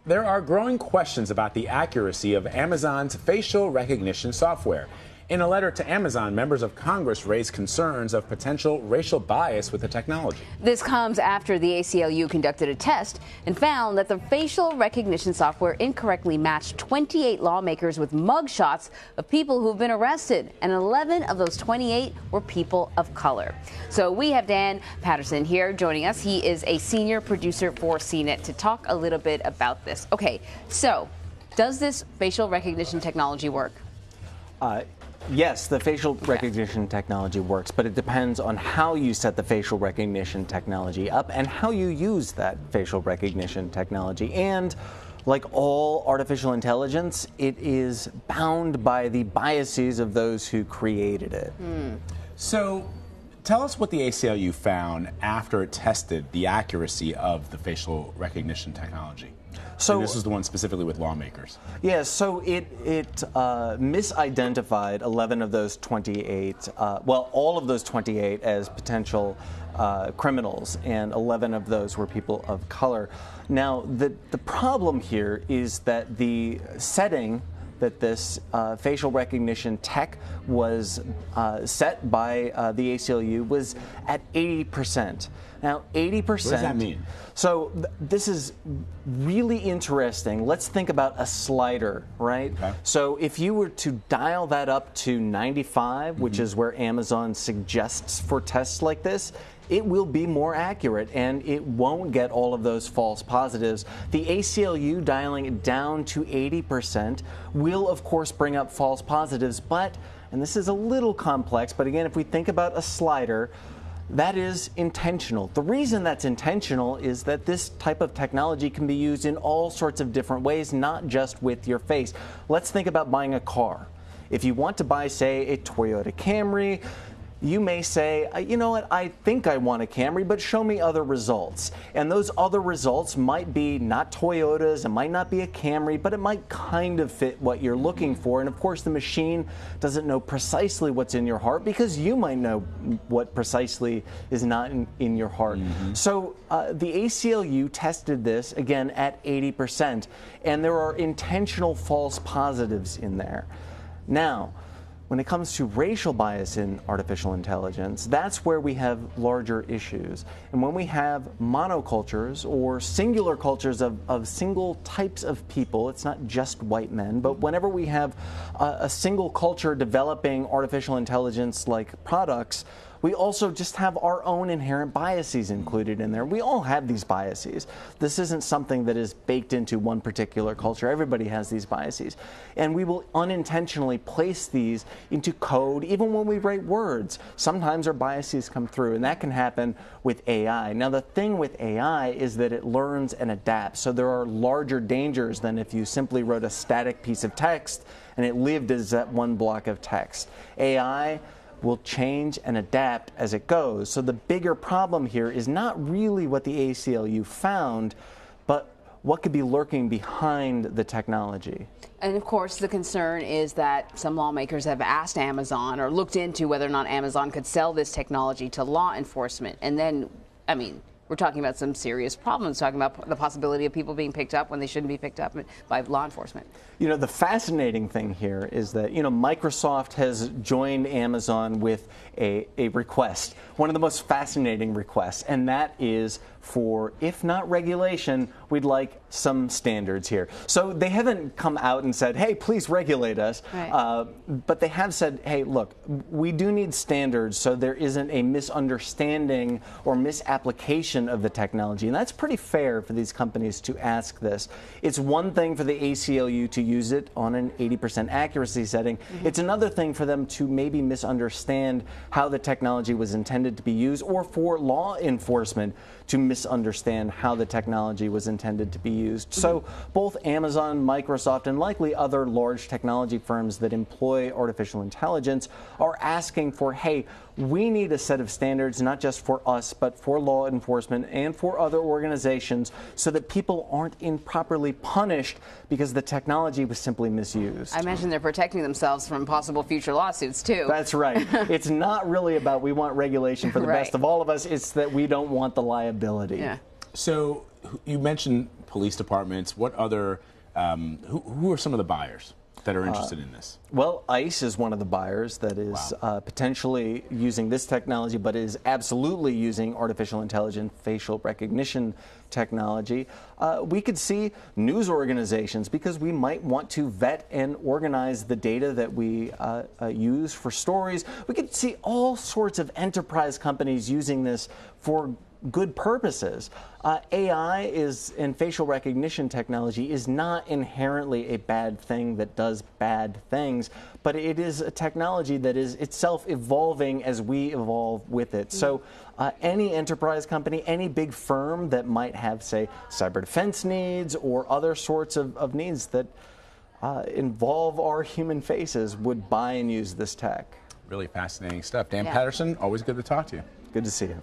There are growing questions about the accuracy of Amazon's facial recognition software. In a letter to Amazon, members of Congress raised concerns of potential racial bias with the technology. This comes after the ACLU conducted a test and found that the facial recognition software incorrectly matched 28 lawmakers with mugshots of people who've been arrested, and 11 of those 28 were people of color. So we have Dan Patterson here joining us. He is a senior producer for CNET to talk a little bit about this. Okay, so does this facial recognition technology work? Yes, the facial recognition technology works, but it depends on how you set the facial recognition technology up and how you use that facial recognition technology. And like all artificial intelligence, it is bound by the biases of those who created it. So tell us what the ACLU found after it tested the accuracy of the facial recognition technology. So and this is the one specifically with lawmakers. Yeah, so it misidentified 11 of those 28, well, all of those 28 as potential criminals, and 11 of those were people of color. Now, the problem here is that the setting that this facial recognition tech was set by the ACLU was at 80%. Now, 80%. What does that mean? So this is really interesting. Let's think about a slider, right? Okay. So if you were to dial that up to 95, which is where Amazon suggests for tests like this, it will be more accurate and it won't get all of those false positives. The ACLU dialing it down to 80% will, of course, bring up false positives, but, and this is a little complex, but again, if we think about a slider, that is intentional. The reason that's intentional is that this type of technology can be used in all sorts of different ways, not just with your face. Let's think about buying a car. If you want to buy, say, a Toyota Camry, you may say, you know what, I think I want a Camry, but show me other results. And those other results might be not Toyotas, it might not be a Camry, but it might kind of fit what you're looking for. And of course, the machine doesn't know precisely what's in your heart because you might know what precisely is not in your heart. So the ACLU tested this, again, at 80%, and there are intentional false positives in there. Now, when it comes to racial bias in artificial intelligence, that's where we have larger issues. And when we have monocultures or singular cultures of single types of people, it's not just white men, but whenever we have a single culture developing artificial intelligence-like products, we also just have our own inherent biases included in there. We all have these biases. This isn't something that is baked into one particular culture. Everybody has these biases. And we will unintentionally place these into code, even when we write words. Sometimes our biases come through, and that can happen with AI. Now, the thing with AI is that it learns and adapts. So there are larger dangers than if you simply wrote a static piece of text and it lived as that one block of text. AI will change and adapt as it goes. So the bigger problem here is not really what the ACLU found, but what could be lurking behind the technology. And of course, the concern is that some lawmakers have asked Amazon or looked into whether or not Amazon could sell this technology to law enforcement. And then, I mean, we're talking about some serious problems, talking about the possibility of people being picked up when they shouldn't be picked up by law enforcement. You know, the fascinating thing here is that, you know, Microsoft has joined Amazon with a request, one of the most fascinating requests, and that is for, if not regulation, we'd like some standards here. So they haven't come out and said, hey, please regulate us, right. But they have said, hey, look, we do need standards so there isn't a misunderstanding or misapplication of the technology. And that's pretty fair for these companies to ask this. It's one thing for the ACLU to use it on an 80% accuracy setting. It's another thing for them to maybe misunderstand how the technology was intended to be used, or for law enforcement to misunderstand how the technology was intended to be used. So both Amazon, Microsoft, and likely other large technology firms that employ artificial intelligence are asking for, hey, we need a set of standards, not just for us, but for law enforcement and for other organizations, so that people aren't improperly punished because the technology was simply misused. I imagine they're protecting themselves from possible future lawsuits, too. That's right. It's not really about we want regulation for the best of all of us. It's that we don't want the liability. So you mentioned police departments? What other, who are some of the buyers that are interested in this? Well, ICE is one of the buyers that is potentially using this technology, but is absolutely using artificial intelligence facial recognition technology. We could see news organizations, because we might want to vet and organize the data that we use for stories. We could see all sorts of enterprise companies using this for good purposes. AI and facial recognition technology is not inherently a bad thing that does bad things, but it is a technology that is itself evolving as we evolve with it. So any enterprise company, any big firm that might have, say, cyber defense needs or other sorts of needs that involve our human faces would buy and use this tech. Really fascinating stuff. Dan Yeah. Patterson, always good to talk to you. Good to see you.